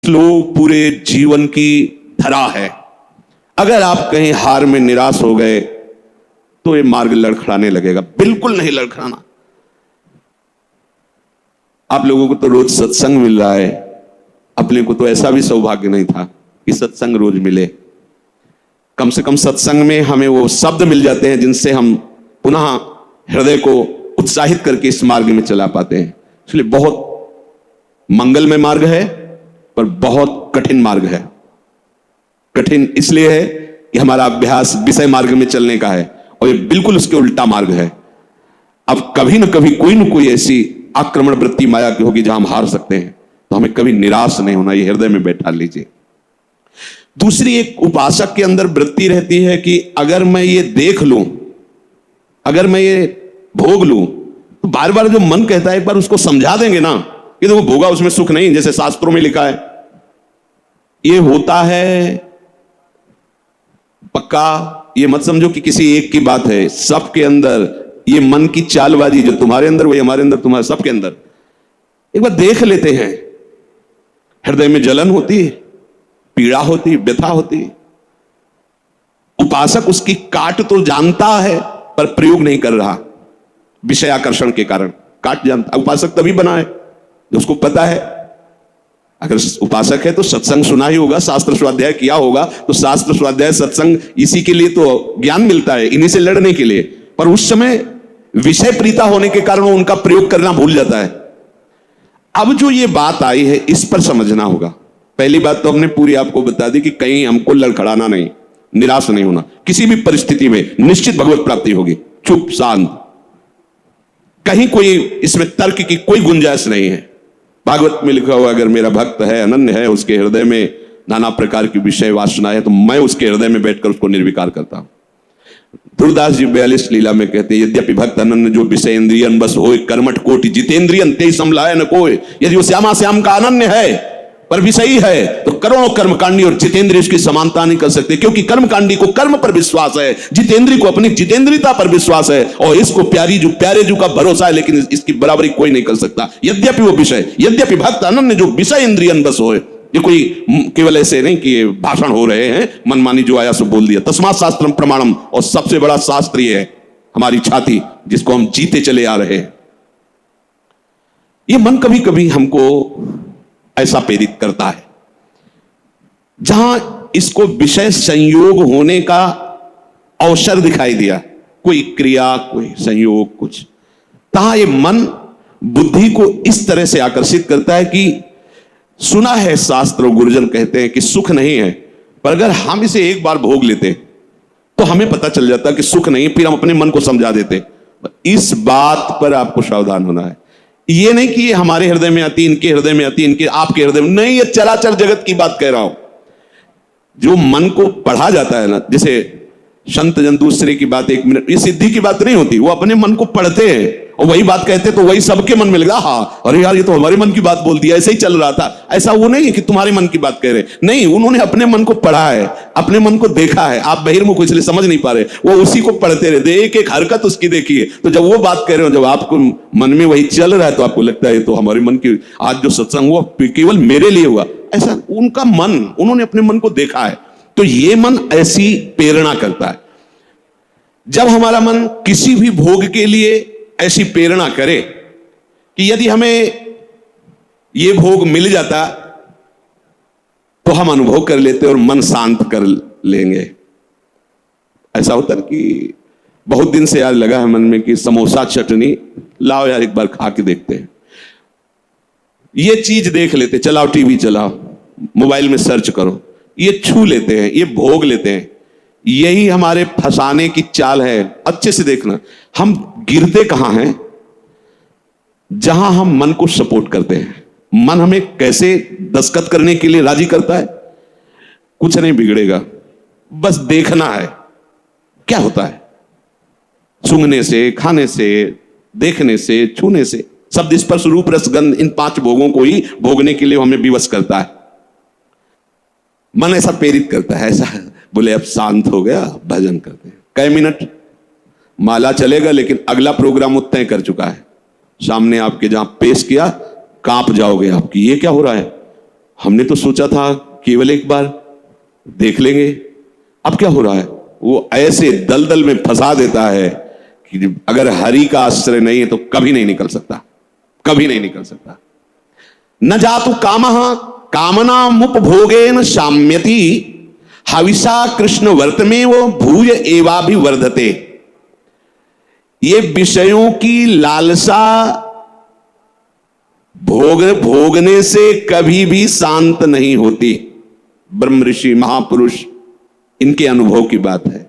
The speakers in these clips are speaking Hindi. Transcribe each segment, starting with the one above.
श्लोक पूरे जीवन की धरा है। अगर आप कहीं हार में निराश हो गए तो ये मार्ग लड़खड़ाने लगेगा। बिल्कुल नहीं लड़खड़ाना। आप लोगों को तो रोज सत्संग मिल रहा है, अपने को तो ऐसा भी सौभाग्य नहीं था कि सत्संग रोज मिले। कम से कम सत्संग में हमें वो शब्द मिल जाते हैं जिनसे हम पुनः हृदय को उत्साहित करके इस मार्ग में चला पाते हैं। इसलिए बहुत मंगलमय मार्ग है, पर बहुत कठिन मार्ग है। कठिन इसलिए है कि हमारा अभ्यास विषय मार्ग में चलने का है, और ये बिल्कुल उसके उल्टा मार्ग है। अब कभी ना कभी कोई ना कोई ऐसी आक्रमण वृत्ति माया की होगी जहां हम हार सकते हैं, तो हमें कभी निराश नहीं होना, ये हृदय में बैठा लीजिए। दूसरी एक उपासक के अंदर वृत्ति रहती है कि अगर मैं ये देख लूं, अगर मैं ये भोग लूं, तो बार बार जो मन कहता है एक बार उसको समझा देंगे ना कि देखो भोगा उसमें सुख नहीं, जैसे शास्त्रों में लिखा है। ये होता है पक्का, ये मत समझो कि किसी एक की बात है, सबके अंदर ये मन की चालबाजी जो तुम्हारे अंदर वही हमारे अंदर, तुम्हारे सबके अंदर। एक बार देख लेते हैं, हृदय में जलन होती है, पीड़ा होती, व्यथा होती। उपासक उसकी काट तो जानता है पर प्रयोग नहीं कर रहा, विषय आकर्षण के कारण काट जानता। उपासक तभी बना है जो उसको पता है। अगर उपासक है तो सत्संग सुना ही होगा, शास्त्र स्वाध्याय किया होगा, तो शास्त्र स्वाध्याय सत्संग इसी के लिए तो ज्ञान मिलता है, इन्हीं से लड़ने के लिए। पर उस समय विषय प्रीता होने के कारण वो उनका प्रयोग करना भूल जाता है। अब जो ये बात आई है इस पर समझना होगा। पहली बात तो हमने पूरी आपको बता दी कि कहीं हमको लड़खड़ाना नहीं, निराश नहीं होना। किसी भी परिस्थिति में निश्चित भगवत प्राप्ति होगी, चुप शांत, कहीं कोई इसमें तर्क की कोई गुंजाइश नहीं है। भागवत में लिखा हुआ अगर मेरा भक्त है, अनन्य है, उसके हृदय में नाना प्रकार की विषय वासना है, तो मैं उसके हृदय में बैठकर उसको निर्विकार करता हूं। दुर्दास जी 42 लीला में कहते हैं, यद्यपि भक्त अनन्य जो विषय इंद्रियन बस होए, कर्मठ कोटि जितेंद्रियन ते समलाय न कोय। यदि वो श्यामा श्याम का अनन्य है पर विषयी है, तो करोड़ों कर्मकांडी और जितेंद्रिय इसकी समानता नहीं कर सकते, क्योंकि कर्मकांडी को कर्म पर विश्वास है, जितेंद्रिय को अपनी जितेंद्रियता पर विश्वास है, और इसको प्यारे जो का भरोसा है, लेकिन इसकी बराबरी कोई नहीं कर सकता। यद्यपि वो विषय, यद्यपि भक्त अनन्य जो विषय इंद्रियन बस होए। ये कोई केवल ऐसे नहीं कि ये भाषण हो रहे हैं, मनमानी जो आया सो बोल दिया। तस्मात् शास्त्रम प्रमाणम, और सबसे बड़ा शास्त्र ये है हमारी छाती, जिसको हम जीते चले आ रहे हैं। ये मन कभी कभी हमको ऐसा प्रेरित करता है, जहां इसको विषय संयोग होने का अवसर दिखाई दिया, कोई क्रिया, कोई संयोग, कुछ, तहां ये मन बुद्धि को इस तरह से आकर्षित करता है कि सुना है शास्त्र और गुरुजन कहते हैं कि सुख नहीं है, पर अगर हम इसे एक बार भोग लेते तो हमें पता चल जाता कि सुख नहीं, फिर हम अपने मन को समझा देते। इस बात पर आपको सावधान होना है। ये नहीं कि ये हमारे हृदय में आती, इनके हृदय में आती, इनके आपके हृदय में नहीं, ये चराचर जगत की बात कह रहा हूं। जो मन को पढ़ा जाता है ना, जैसे संत जन दूसरे की बात 1 मिनट, ये सिद्धि की बात नहीं होती, वो अपने मन को पढ़ते हैं और वही बात कहते, तो वही सबके मन में लगा, हाँ अरे यार ये तो हमारे मन की बात बोल दिया, ऐसे ही चल रहा था। ऐसा वो नहीं है कि तुम्हारे मन की बात कह रहे, नहीं, उन्होंने अपने मन को पढ़ा है, अपने मन को देखा है। आप बहिर्मुख इसलिए समझ नहीं पा रहे, वो उसी को पढ़ते रहते, एक एक हरकत उसकी देखिए। तो जब वो बात कह रहे हो, जब आपको मन में वही चल रहा है, तो आपको लगता है तो हमारे मन की आज जो सत्संग हुआ केवल मेरे लिए हुआ। ऐसा उनका मन, उन्होंने अपने मन को देखा है। तो ये मन ऐसी प्रेरणा करता है। जब हमारा मन किसी भी भोग के लिए ऐसी प्रेरणा करे कि यदि हमें ये भोग मिल जाता तो हम अनुभव कर लेते और मन शांत कर लेंगे। ऐसा होता है कि बहुत दिन से यार लगा है मन में कि समोसा चटनी लाओ यार एक बार खा के देखते हैं, ये चीज देख लेते, चलाओ टीवी चलाओ, मोबाइल में सर्च करो, ये छू लेते हैं, ये भोग लेते हैं। यही हमारे फंसाने की चाल है। अच्छे से देखना, हम गिरते कहां हैं? जहां हम मन को सपोर्ट करते हैं। मन हमें कैसे दस्तखत करने के लिए राजी करता है? कुछ नहीं बिगड़ेगा, बस देखना है क्या होता है। सूंघने से, खाने से, देखने से, छूने से, शब्द स्पर्श रूप रस गंध, इन 5 भोगों को ही भोगने के लिए हमें विवश करता है। मन ऐसा प्रेरित करता है, ऐसा बोले अब शांत हो गया, भजन करते हैं। कई मिनट माला चलेगा, लेकिन अगला प्रोग्राम वो तय कर चुका है। सामने आपके जहां पेश किया, कांप जाओगे आपकी, ये क्या हो रहा है? हमने तो सोचा था केवल एक बार देख लेंगे, अब क्या हो रहा है? वो ऐसे दलदल में फंसा देता है कि अगर हरि का आश्रय नहीं है तो कभी नहीं निकल सकता, कभी नहीं निकल सकता। न जातु कामः कामनामुपभोगेन शाम्यति हविषा कृष्ण वर्तमेव भूय एवाभिवर्धते। ये विषयों की लालसा भोगने से कभी भी शांत नहीं होती। ब्रह्म ऋषि महापुरुष इनके अनुभव की बात है।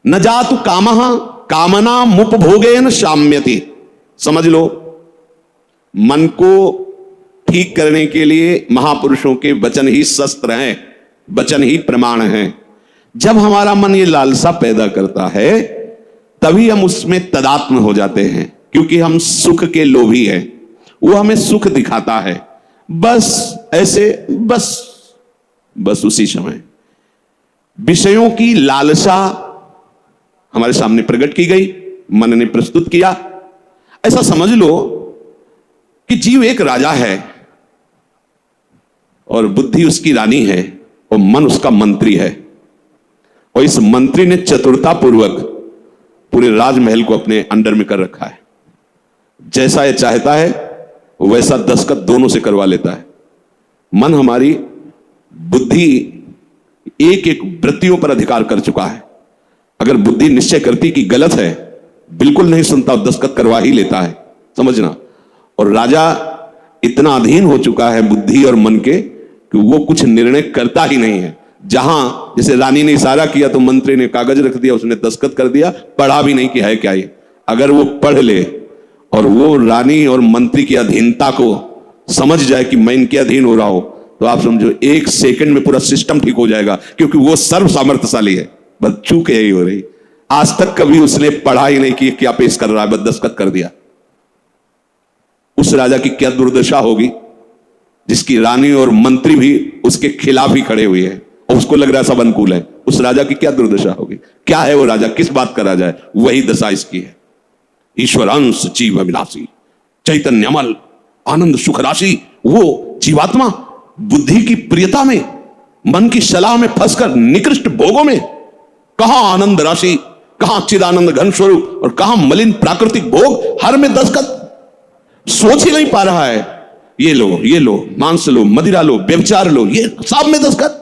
न जातु कामः कामनामुपभोगेन शाम्यति। समझ लो, मन को ठीक करने के लिए महापुरुषों के वचन ही शस्त्र हैं, वचन ही प्रमाण हैं। जब हमारा मन ये लालसा पैदा करता है तभी हम उसमें तदात्म हो जाते हैं, क्योंकि हम सुख के लोभी हैं। वो हमें सुख दिखाता है, बस ऐसे, बस उसी समय विषयों की लालसा हमारे सामने प्रकट की गई, मन ने प्रस्तुत किया। ऐसा समझ लो कि जीव एक राजा है और बुद्धि उसकी रानी है और मन उसका मंत्री है, और इस मंत्री ने चतुरता पूर्वक पूरे राजमहल को अपने अंडर में कर रखा है। जैसा यह चाहता है वैसा दस्तखत दोनों से करवा लेता है। मन, हमारी बुद्धि एक एक वृत्तियों पर अधिकार कर चुका है। अगर बुद्धि निश्चय करती कि गलत है, बिल्कुल नहीं सुनता, दस्तखत करवा ही लेता है, समझना। और राजा इतना अधीन हो चुका है बुद्धि और मन के कि वो कुछ निर्णय करता ही नहीं है। जहां जैसे रानी ने इशारा किया तो मंत्री ने कागज रख दिया, उसने दस्तखत कर दिया, पढ़ा भी नहीं कि है क्या ये। अगर वो पढ़ ले और वो रानी और मंत्री की अधीनता को समझ जाए कि मैं इनके अधीन हो रहा हूं, तो आप समझो एक सेकंड में पूरा सिस्टम ठीक हो जाएगा, क्योंकि वो सर्व सामर्थ्यशाली है। बस चूक यही हो रही, आज तक कभी उसने पढ़ा ही नहीं कि क्या पेश कर रहा है, बस दस्तखत कर दिया। उस राजा की क्या दुर्दशा होगी जिसकी रानी और मंत्री भी उसके खिलाफ ही खड़े हुए हैं और उसको लग रहा है सब अनुकूल है। उस राजा की क्या दुर्दशा होगी? क्या है वो राजा, किस बात का राजा है? वही दशा इसकी है। ईश्वरांश जीव अभिलाषी चैतन्यमल आनंद सुख राशि। वो जीवात्मा बुद्धि की प्रियता में, मन की सलाह में फंसकर निकृष्ट भोगों में, कहां आनंद राशि, कहां चिदानंद घन स्वरूप और कहां मलिन प्राकृतिक भोग, हर में दस्तखत। सोच ही नहीं पा रहा है, ये लो, मांस लो, मदिरा लो, व्यभिचार लो, ये सब में दस्तखत।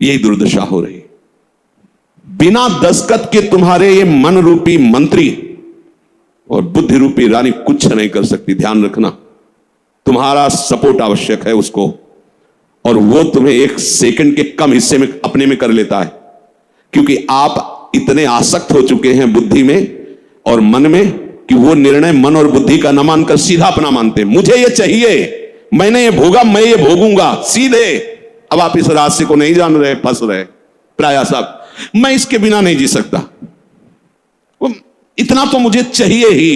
यही दुर्दशा हो रही। बिना दस्तखत के तुम्हारे ये मन रूपी मंत्री और बुद्धि रूपी रानी कुछ नहीं कर सकती। ध्यान रखना, तुम्हारा सपोर्ट आवश्यक है उसको, और वो तुम्हें एक सेकंड के कम हिस्से में अपने में कर लेता है, क्योंकि आप इतने आसक्त हो चुके हैं बुद्धि में और मन में कि वो निर्णय मन और बुद्धि का न मानकर सीधा अपना मानते हैं। मुझे ये चाहिए, मैंने ये भोगा, मैं ये भोगूंगा, सीधे। अब आप इस रास्ते को नहीं जान रहे, फंस रहे प्राय सब। मैं इसके बिना नहीं जी सकता, इतना तो मुझे चाहिए ही।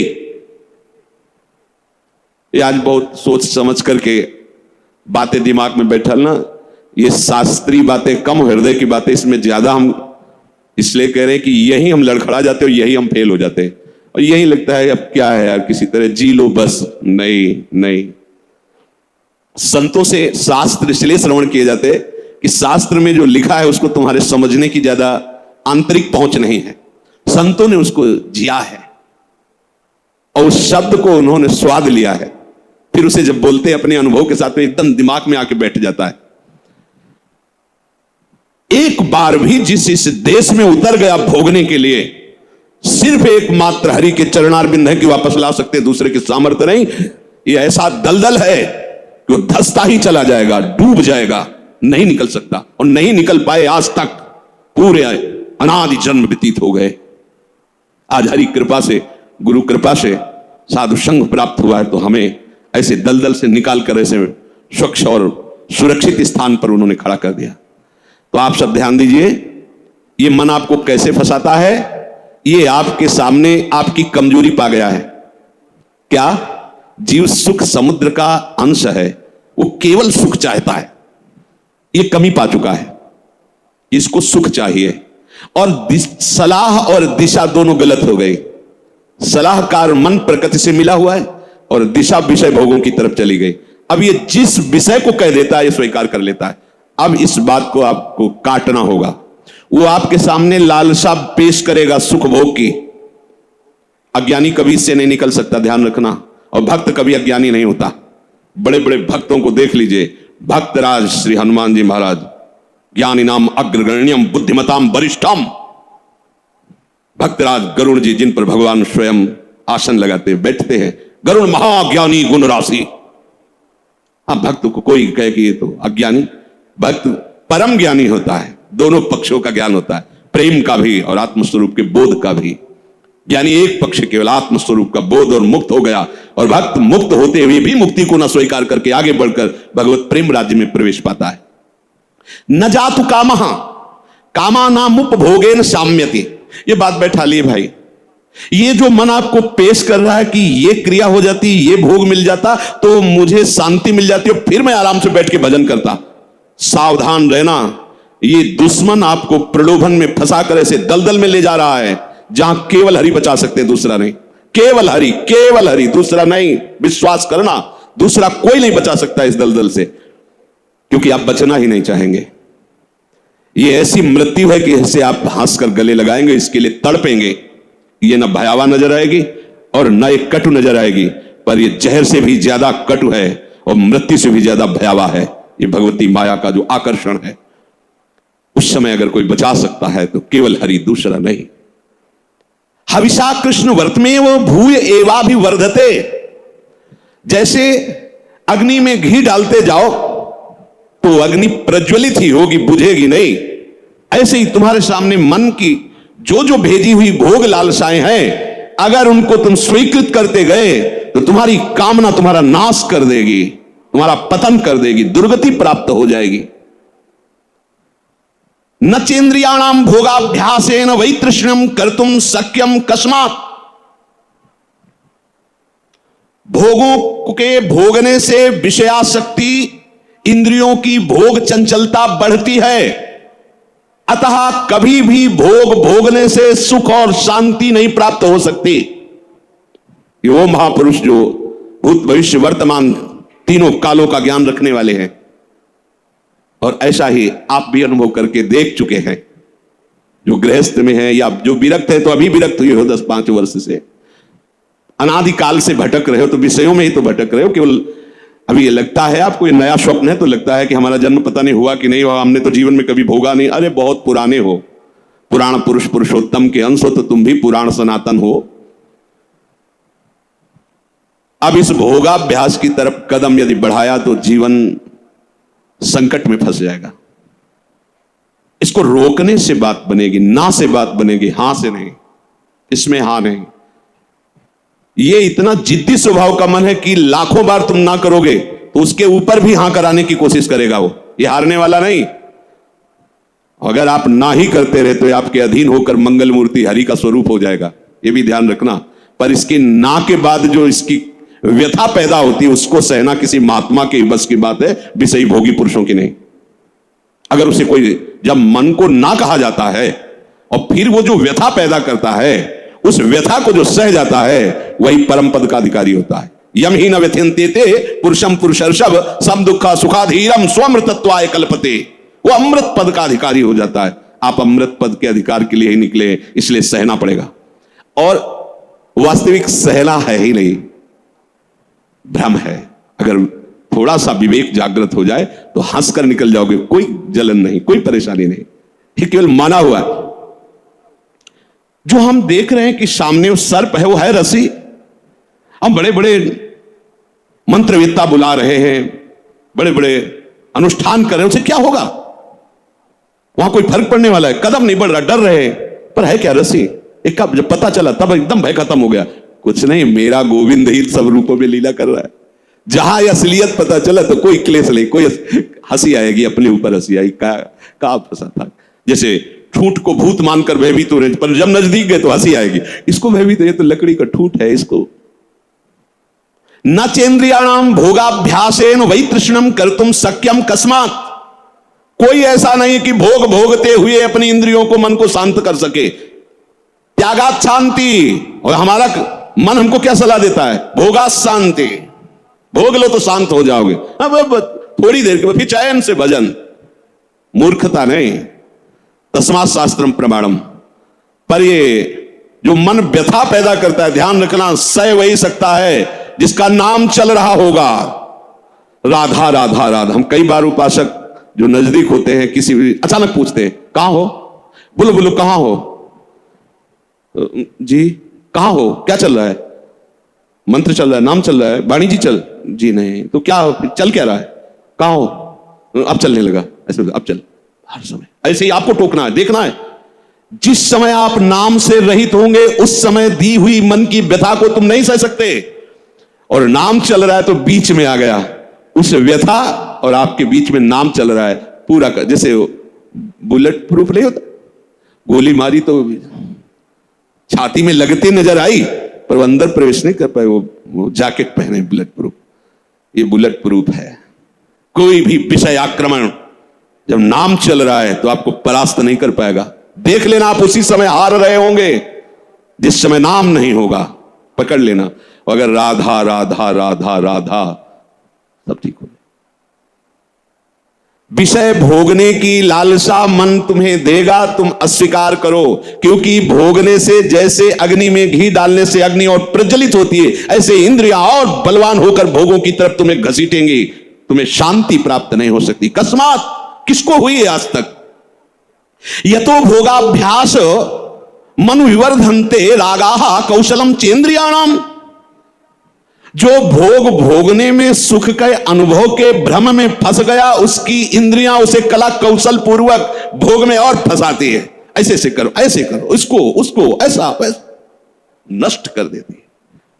ये आज बहुत सोच समझ करके बातें दिमाग में बैठल ना, ये शास्त्रीय बातें कम, हृदय की बातें इसमें ज्यादा हम इसलिए कह रहे हैं कि यही हम लड़खड़ा जाते हैं और यही हम फेल हो जाते हैं। और यही लगता है अब क्या है यार, किसी तरह जी लो बस। नहीं, संतों से शास्त्र इसलिए श्रवण किए जाते कि शास्त्र में जो लिखा है उसको तुम्हारे समझने की ज्यादा आंतरिक पहुंच नहीं है। संतों ने उसको जिया है और उस शब्द को उन्होंने स्वाद लिया है, फिर उसे जब बोलते हैं अपने अनुभव के साथ में एकदम दिमाग में आके बैठ जाता है। एक बार भी जिस इस देश में उतर गया भोगने के लिए, सिर्फ एकमात्र हरि के चरणारविंद है कि वापस ला सकते, दूसरे की सामर्थ्य नहीं। ये ऐसा दलदल है कि वो धंसता ही चला जाएगा, डूब जाएगा, नहीं निकल सकता। और नहीं निकल पाए आज तक, पूरे अनादि जन्म व्यतीत हो गए। आज हरि कृपा से, गुरु कृपा से साधु संग प्राप्त हुआ है, तो हमें ऐसे दलदल से निकाल कर ऐसे स्वच्छ और सुरक्षित स्थान पर उन्होंने खड़ा कर दिया। तो आप सब ध्यान दीजिए, ये मन आपको कैसे फंसाता है। ये आपके सामने आपकी कमजोरी पा गया है। क्या? जीव सुख समुद्र का अंश है, वो केवल सुख चाहता है, ये कमी पा चुका है, इसको सुख चाहिए। और सलाह और दिशा दोनों गलत हो गई। सलाहकार मन प्रकृति से मिला हुआ है और दिशा विषय भोगों की तरफ चली गई। अब ये जिस विषय को कह देता है ये स्वीकार कर लेता है। अब इस बात को आपको काटना होगा। वो आपके सामने लालसा पेश करेगा सुख भोग की। अज्ञानी कभी इससे नहीं निकल सकता, ध्यान रखना। और भक्त कभी अज्ञानी नहीं होता। बड़े बड़े भक्तों को देख लीजिए। भक्तराज श्री हनुमान जी महाराज, ज्ञानी नाम अग्रगण्यम बुद्धिमताम वरिष्ठम। भक्तराज गरुड़ जी, जिन पर भगवान स्वयं आसन लगाते बैठते हैं, गरुड़ महाज्ञानी गुण राशि। हाँ, भक्त को कोई कहे कि ये तो अज्ञानी, भक्त परम ज्ञानी होता है। दोनों पक्षों का ज्ञान होता है, प्रेम का भी और आत्मस्वरूप के बोध का भी। यानी एक पक्ष केवल आत्मस्वरूप का बोध और मुक्त हो गया, और भक्त मुक्त होते हुए भी मुक्ति को न स्वीकार करके आगे बढ़कर भगवत प्रेम राज्य में प्रवेश पाता है। न जातु कामः कामानामुपभोगेन साम्यति। ये बात बैठा लिए भाई। ये जो मन आपको पेश कर रहा है कि ये क्रिया हो जाती, ये भोग मिल जाता तो मुझे शांति मिल जाती और फिर मैं आराम से बैठ के भजन करता। सावधान रहना, ये दुश्मन आपको प्रलोभन में फंसा कर ऐसे दलदल में ले जा रहा है जहां केवल हरि बचा सकते हैं, दूसरा नहीं। केवल हरि, दूसरा नहीं। विश्वास करना, दूसरा कोई नहीं बचा सकता इस दलदल से, क्योंकि आप बचना ही नहीं चाहेंगे। ये ऐसी मृत्यु है कि इसे आप हंसकर गले लगाएंगे, इसके लिए तड़पेंगे। ये न भयावह नजर आएगी और न एक कटु नजर आएगी, पर ये जहर से भी ज्यादा कटु है और मृत्यु से भी ज्यादा भयावह है। ये भगवती माया का जो आकर्षण है, उस समय अगर कोई बचा सकता है तो केवल हरि, दूसरा नहीं। हविषा कृष्ण वर्तमेव भूय एवाभिवर्धते। जैसे अग्नि में घी डालते जाओ तो अग्नि प्रज्वलित ही होगी, बुझेगी नहीं। ऐसे ही तुम्हारे सामने मन की जो जो भेजी हुई भोग लालसाएं हैं, अगर उनको तुम स्वीकृत करते गए तो तुम्हारी कामना तुम्हारा नाश कर देगी, तुम्हारा पतन कर देगी, दुर्गति प्राप्त हो जाएगी। न चेन्द्रियाणाम भोगाभ्यासेन वैतृष्ण्यम कर्तुम शक्यम कस्मात्। भोगों के भोगने से विषयासक्ति, इंद्रियों की भोग चंचलता बढ़ती है। अतः कभी भी भोग भोगने से सुख और शांति नहीं प्राप्त हो सकती। वो महापुरुष जो भूत भविष्य वर्तमान तीनों कालों का ज्ञान रखने वाले हैं, और ऐसा ही आप भी अनुभव करके देख चुके हैं। जो गृहस्थ में है या जो विरक्त है, तो अभी विरक्त हुए हो 10-5 वर्ष से, अनादिकाल से भटक रहे हो, तो विषयों में ही तो भटक रहे हो। केवल अभी ये लगता है आपको, ये नया स्वप्न है, तो लगता है कि हमारा जन्म पता नहीं हुआ कि नहीं हुआ, हमने तो जीवन में कभी भोगा नहीं। अरे बहुत पुराने हो, पुराण पुरुष पुरुषोत्तम के अंश हो, तो तुम भी पुराण सनातन हो। अब इस भोगाभ्यास की तरफ कदम यदि बढ़ाया तो जीवन संकट में फंस जाएगा। इसको रोकने से बात बनेगी, ना से बात बनेगी, हां से नहीं। इसमें हां नहीं। ये इतना जिद्दी स्वभाव का मन है कि लाखों बार तुम ना करोगे तो उसके ऊपर भी हां कराने की कोशिश करेगा वो। ये हारने वाला नहीं। अगर आप ना ही करते रहे तो आपके अधीन होकर मंगल मूर्ति हरि का स्वरूप हो जाएगा, ये भी ध्यान रखना। पर इसकी ना के बाद जो इसकी व्यथा पैदा होती है, उसको सहना किसी महात्मा के बस की बात है, विषयी भोगी पुरुषों की नहीं। अगर उसे कोई, जब मन को ना कहा जाता है और फिर वो जो व्यथा पैदा करता है, उस व्यथा को जो सह जाता है, वही परम पद का अधिकारी होता है। यम ही न व्यथ्यन्ते पुरुषम पुरुषर्षभ सम दुखा सुखाधीरम स्वमृतत्वाय कल्पते। वो अमृत पद का अधिकारी हो जाता है। आप अमृत पद के अधिकार के लिए ही निकले, इसलिए सहना पड़ेगा। और वास्तविक सहना है ही नहीं, भ्रम है। अगर थोड़ा सा विवेक जागृत हो जाए तो हंसकर निकल जाओगे, कोई जलन नहीं, कोई परेशानी नहीं। ये केवल माना हुआ है। जो हम देख रहे हैं कि सामने वो सर्प है, वो है रस्सी। हम बड़े बड़े मंत्रवेत्ता बुला रहे हैं, बड़े बड़े अनुष्ठान कर रहे हैं, उसे क्या होगा? वहां कोई फर्क पड़ने वाला है? कदम नहीं बढ़ रहा, डर रहे हैं, पर है क्या रस्सी। एक का जब पता चला तब एकदम भय खत्म हो गया। कुछ नहीं, मेरा गोविंद ही सब रूपों में लीला कर रहा है। जहां असलियत पता चला तो कोई क्लेश नहीं, कोई हंसी आएगी, अपने ऊपर हंसी आई। का फंसा था। जैसे ठूठ को भूत मानकर भयभीत हो रहे, पर जब नजदीक गए तो हंसी आएगी। इसको भयभीत, ये तो लकड़ी का ठूठ है। इसको न चेन्द्रियाणाम भोगाभ्यासेन वैतृष्ण्यम कर्तुम शक्यम कस्मात्। कोई ऐसा नहीं कि भोग भोगते हुए अपनी इंद्रियों को, मन को शांत कर सके। त्यागात शांति। और हमारा मन हमको क्या सलाह देता है? भोगा शांति, भोग लो तो शांत हो जाओगे। अब थोड़ी देर के बाद फिर चैन से भजन। मूर्खता नहीं, तस्मात् शास्त्रम प्रमाणम। पर ये जो मन व्यथा पैदा करता है, ध्यान रखना, सह वही सकता है जिसका नाम चल रहा होगा। राधा राधा राधा। हम कई बार उपासक जो नजदीक होते हैं, किसी भी अचानक पूछते हैं कहां हो, बोलो बोलो कहां हो जी, कहां हो, क्या चल रहा है? मंत्र चल रहा है, नाम चल रहा है, वाणी जी चल जी नहीं, तो क्या चल क्या रहा है, कहां हो? अब चलने लगा, ऐसे अब चल। हर समय ऐसे ही आपको टोकना है, देखना है। जिस समय आप नाम से रहित होंगे उस समय दी हुई मन की व्यथा को तुम नहीं सह सकते। और नाम चल रहा है तो बीच में आ गया, उस व्यथा और आपके बीच में नाम चल रहा है पूरा का, जैसे बुलेट प्रूफ नहीं होता, गोली मारी तो छाती में लगती नजर आई पर वो अंदर प्रवेश नहीं कर पाए। वो जैकेट पहने बुलेट प्रूफ, ये बुलेट प्रूफ है। कोई भी विषय आक्रमण जब नाम चल रहा है तो आपको परास्त नहीं कर पाएगा। देख लेना, आप उसी समय हार रहे होंगे जिस समय नाम नहीं होगा, पकड़ लेना। अगर राधा राधा राधा राधा, सब ठीक हो। विषय भोगने की लालसा मन तुम्हें देगा, तुम अस्वीकार करो, क्योंकि भोगने से जैसे अग्नि में घी डालने से अग्नि और प्रज्वलित होती है, ऐसे इंद्रियां और बलवान होकर भोगों की तरफ तुम्हें घसीटेंगी। तुम्हें शांति प्राप्त नहीं हो सकती। अकस्मात किसको हुई है आज तक? यतो भोगाभ्यास मनु विवर्धन्ते रागाः कौशलम चेन्द्रियाणाम। जो भोग भोगने में सुख के अनुभव के भ्रम में फंस गया, उसकी इंद्रियां उसे कला कौशल पूर्वक भोग में और फंसाती है। ऐसे से करो, ऐसे करो, इसको उसको, ऐसा वैसा, नष्ट कर देती है।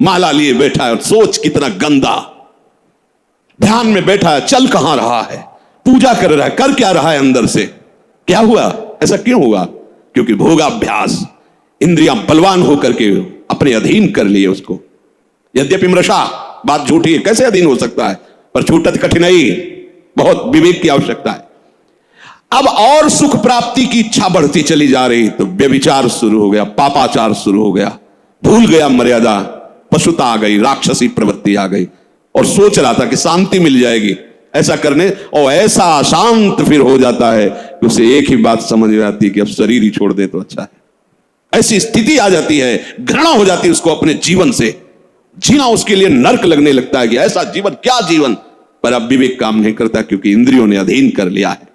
माला लिए बैठा है और सोच कितना गंदा, ध्यान में बैठा है, चल कहां रहा है, पूजा कर रहा है, कर क्या रहा है अंदर से, क्या हुआ, ऐसा क्यों हुआ? क्योंकि भोगाभ्यास, इंद्रियां बलवान होकर के अपने अधीन कर लिए उसको। यद्यपि मृषा, बात झूठी है, कैसे अधीन हो सकता है, पर छूटत कठिनाई, बहुत विवेक की आवश्यकता है। अब और सुख प्राप्ति की इच्छा बढ़ती चली जा रही तो व्यभिचार शुरू हो गया, पापाचार शुरू हो गया, भूल गया मर्यादा, पशुता आ गई, राक्षसी प्रवृत्ति आ गई और सोच रहा था कि शांति मिल जाएगी ऐसा करने, और ऐसा अशांत फिर हो जाता है कि उसे एक ही बात समझ में आती है कि अब शरीर ही छोड़ दे तो अच्छा है। ऐसी स्थिति आ जाती है, घृणा हो जाती है उसको अपने जीवन से, जीना उसके लिए नर्क लगने लगता है कि ऐसा जीवन, क्या जीवन। पर अब विवेक काम नहीं करता क्योंकि इंद्रियों ने अधीन कर लिया है।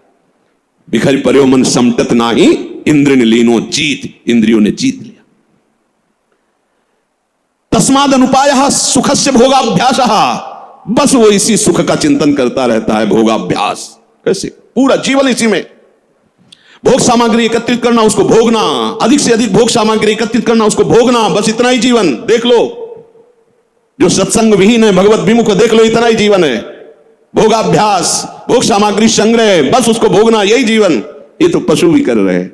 बिखर पर्यो मन समटत नाही, इंद्र ने लीनो जीत, इंद्रियों ने जीत लिया। तस्माद अनुपायः सुखस्य भोगाभ्यासः, बस वो इसी सुख का चिंतन करता रहता है। भोगाभ्यास कैसे, पूरा जीवन इसी में, भोग सामग्री एकत्रित करना, उसको भोगना, अधिक से अधिक भोग सामग्री एकत्रित करना, उसको भोगना, बस इतना ही जीवन। देख लो जो सत्संग विहीन है, भगवत विमुख, देख लो इतना ही जीवन है। भोगाभ्यास, भोग सामग्री संग्रह, बस उसको भोगना, यही जीवन। ये तो पशु भी कर रहे हैं,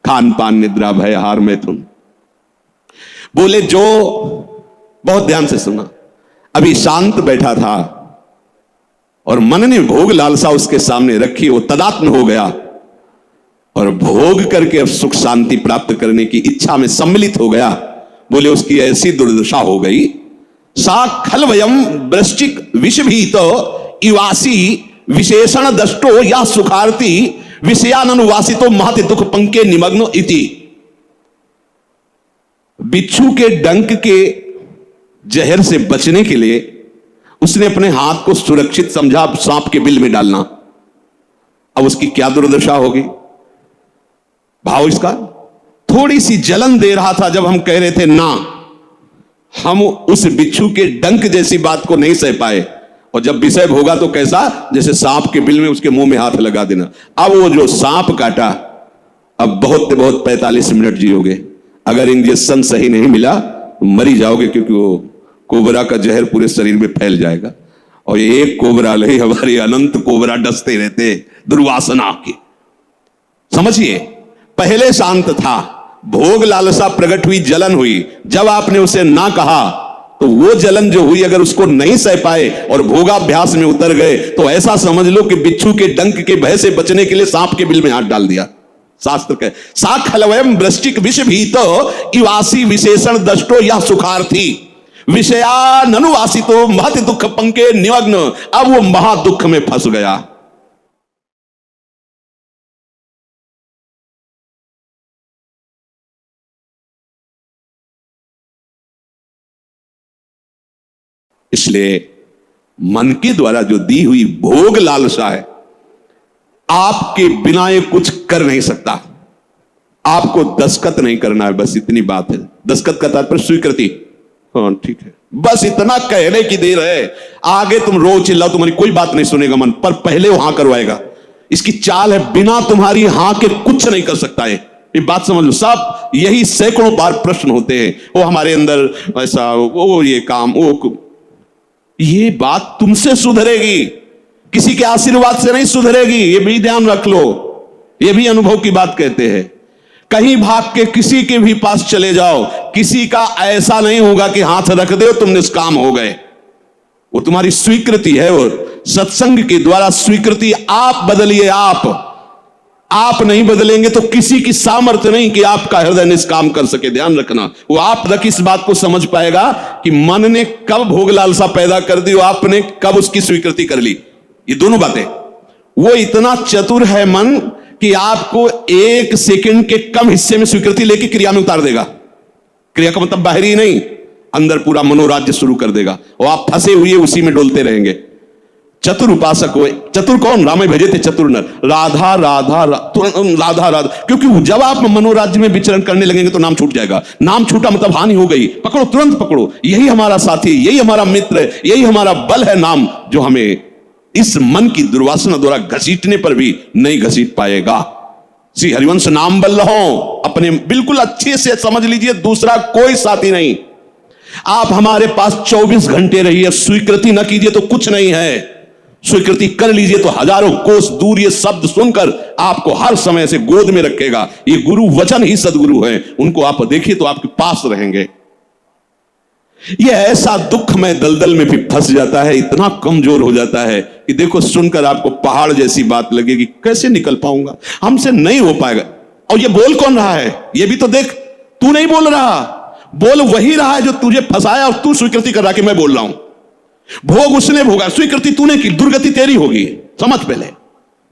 खान पान निद्रा भय हार मैथुन। बोले जो, बहुत ध्यान से सुना, अभी शांत बैठा था और मन ने भोग लालसा उसके सामने रखी, वो तदात्म हो गया और भोग करके अब सुख शांति प्राप्त करने की इच्छा में सम्मिलित हो गया। बोले उसकी ऐसी दुर्दशा हो गई, सा खलवयम वृश्चिक विषभीत इवासी विशेषण दष्टो या सुखार्थी विषयानुवासितो महति दुख पंके निमग्नो इति। बिच्छू के डंक के जहर से बचने के लिए उसने अपने हाथ को सुरक्षित समझा सांप के बिल में डालना। अब उसकी क्या दुर्दशा होगी? भाव इसका, थोड़ी सी जलन दे रहा था जब हम कह रहे थे ना, हम उस बिच्छू के डंक जैसी बात को नहीं सह पाए, और जब विषय होगा तो कैसा, जैसे सांप के बिल में उसके मुंह में हाथ लगा देना। अब वो जो सांप काटा, अब बहुत 45 मिनट जियोगे, अगर इंजेक्शन सही नहीं मिला तो मरी जाओगे, क्योंकि वो कोबरा का जहर पूरे शरीर में फैल जाएगा। और ये एक कोबरा नहीं, हमारे अनंत कोबरा डसते रहते दुर्वासना के। समझिए, पहले शांत था, भोग लालसा प्रकट हुई, जलन हुई, जब आपने उसे ना कहा तो वो जलन जो हुई, अगर उसको नहीं सह पाए और भोगाभ्यास में उतर गए तो ऐसा समझ लो कि बिच्छू के डंक के भय से बचने के लिए सांप के बिल में हाथ डाल दिया। शास्त्र के सा खलवयम वृश्चिक विष भीतो इवासी विशेषण दष्टो यह सुखार्थी विषया ननुवासितो महत दुख पंके निमग्न। अब वो महा दुख में फंस गया। इसलिए मन के द्वारा जो दी हुई भोग लालसा है, आपके बिना ये कुछ कर नहीं सकता। आपको दस्तखत नहीं करना है, बस इतनी बात है। दस्तखत का तात्पर्य स्वीकृति। हाँ ठीक है, बस इतना कहने की देर है। आगे तुम रोज चिल्लाओ, तुम्हारी कोई बात नहीं सुनेगा मन, पर पहले वो हां करवाएगा। इसकी चाल है, बिना तुम्हारी हां के कुछ नहीं कर सकता है। ये बात समझ लो। सब यही सैकड़ों बार प्रश्न होते हैं, वो हमारे अंदर ऐसा, वो ये काम, वो ये बात तुमसे सुधरेगी, किसी के आशीर्वाद से नहीं सुधरेगी। ये भी ध्यान रख लो, ये भी अनुभव की बात कहते हैं। कहीं भाग के किसी के भी पास चले जाओ, किसी का ऐसा नहीं होगा कि हाथ रख दो तुम निष्काम हो गए। वो तुम्हारी स्वीकृति है, और सत्संग के द्वारा स्वीकृति आप बदलिए। आप नहीं बदलेंगे तो किसी की सामर्थ्य नहीं कि आपका हृदय निष्काम कर सके। ध्यान रखना, वो आप तक इस बात को समझ पाएगा कि मन ने कब भोग लालसा पैदा कर दी, आपने कब उसकी स्वीकृति कर ली। ये दोनों बातें। वो इतना चतुर है मन कि आपको 1 सेकंड के कम हिस्से में स्वीकृति लेके क्रिया में उतार देगा। क्रिया का मतलब बाहरी नहीं, अंदर पूरा मनोराज्य शुरू कर देगा, और आप फंसे हुए उसी में डोलते रहेंगे। चतुर उपासक हो। चतुर कौन? रामे भेजे थे चतुर नर। राधा राधा राधा राधा, क्योंकि जब आप मनोराज्य में विचरण करने लगेंगे तो नाम छूट जाएगा। नाम छूटा मतलब हानि हो गई। पकड़ो, तुरंत पकड़ो। यही हमारा साथी, यही हमारा मित्र, यही हमारा बल है नाम, जो हमें इस मन की दुर्वासना द्वारा घसीटने पर भी नहीं घसीट पाएगा। श्री हरिवंश नाम बल रहो अपने, बिल्कुल अच्छे से समझ लीजिए, दूसरा कोई साथी नहीं। आप हमारे पास 24 घंटे रहिए, स्वीकृति न कीजिए तो कुछ नहीं है। स्वीकृति कर लीजिए तो हजारों कोस दूर ये शब्द सुनकर आपको हर समय से गोद में रखेगा। ये गुरु वचन ही सदगुरु है, उनको आप देखिए तो आपके पास रहेंगे। ये ऐसा दुख में दलदल में भी फंस जाता है, इतना कमजोर हो जाता है कि देखो, सुनकर आपको पहाड़ जैसी बात लगेगी। कैसे निकल पाऊंगा, हमसे नहीं हो पाएगा। और ये बोल कौन रहा है, ये भी तो देख। तू नहीं बोल रहा, बोल वही रहा है जो तुझे फंसाया, और तू स्वीकृति कर रहा कि मैं बोल रहा हूं। भोग उसने भोगा, स्वीकृति तूने की, दुर्गति तेरी होगी। समझ पहले,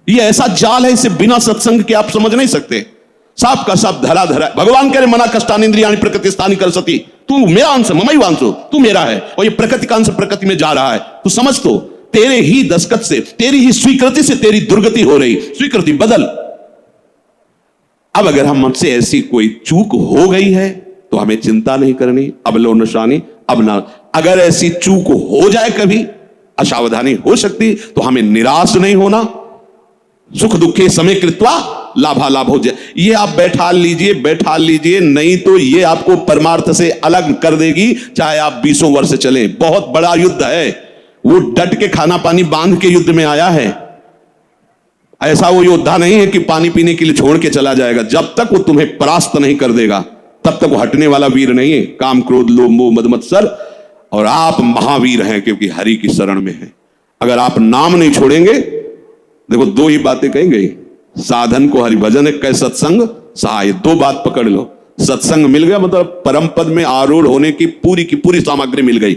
ये ऐसा जाल है, इसे बिना सत्संग के आप समझ नहीं सकते। साफ का साफ धरा धरा। भगवान कह रहे मना कष्टानि इंद्रियाणि प्रकृति स्थानि कर सती। तू मेरा अंश, ममई वांसो, तू मेरा है, और ये प्रकृति का अंश प्रकृति में जा रहा है। तू समझ, तो तेरे ही दस्तखत से, तेरी ही स्वीकृति से तेरी दुर्गति हो रही। स्वीकृति बदल। अब अगर हम हमसे ऐसी कोई चूक हो गई है तो हमें चिंता नहीं करनी। अब लो नशानी, अब ना। अगर ऐसी चूक हो जाए, कभी असावधानी हो सकती, तो हमें निराश नहीं होना। सुख दुखे समय कृत्वा लाभालाभ हो जाए, ये आप बैठा लीजिए, नहीं तो ये आपको परमार्थ से अलग कर देगी। चाहे आप 20 वर्ष चले, बहुत बड़ा युद्ध है। वो डट के खाना पानी बांध के युद्ध में आया है। ऐसा वो योद्धा नहीं है कि पानी पीने के लिए छोड़ के चला जाएगा। जब तक वो तुम्हें परास्त नहीं कर देगा, तब तक वो हटने वाला वीर नहीं है। काम क्रोध लोभ मोह मद मत्सर, और आप महावीर हैं क्योंकि हरि की शरण में हैं। अगर आप नाम नहीं छोड़ेंगे, देखो 2 ही बातें कही गई, साधन को हरिभजन है, कै सत्संग सहाय। 2 बात पकड़ लो। सत्संग मिल गया मतलब परम पद में आरूढ़ होने की पूरी सामग्री मिल गई।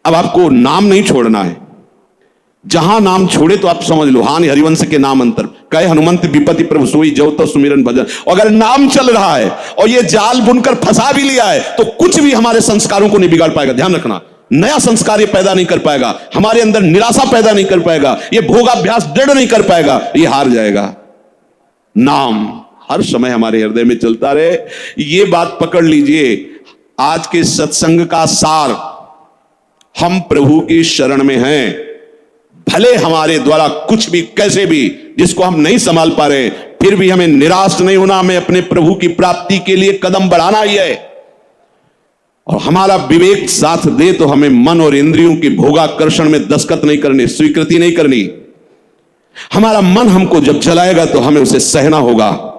अब आपको नाम नहीं छोड़ना है। जहां नाम छोड़े तो आप समझ लो, हानि हरिवंश के नाम अंतर कहे हनुमंत विपत्ति प्रभु सोई जव तो सुमिरन भजन। अगर नाम चल रहा है और ये जाल बुनकर फंसा भी लिया है, तो कुछ भी हमारे संस्कारों को नहीं बिगाड़ पाएगा। ध्यान रखना, नया संस्कार ये पैदा नहीं कर पाएगा, हमारे अंदर निराशा पैदा नहीं कर पाएगा, ये भोगाभ्यास दृढ़ नहीं कर पाएगा, ये हार जाएगा। नाम हर समय हमारे हृदय में चलता रहे, ये बात पकड़ लीजिए। आज के सत्संग का सार, हम प्रभु की शरण में हैं। भले हमारे द्वारा कुछ भी कैसे भी जिसको हम नहीं संभाल पा रहे, फिर भी हमें निराश नहीं होना। हमें अपने प्रभु की प्राप्ति के लिए कदम बढ़ाना ही है। और हमारा विवेक साथ दे तो हमें मन और इंद्रियों की भोगाकर्षण में दस्तखत नहीं करनी, स्वीकृति नहीं करनी। हमारा मन हमको जब जलाएगा तो हमें उसे सहना होगा।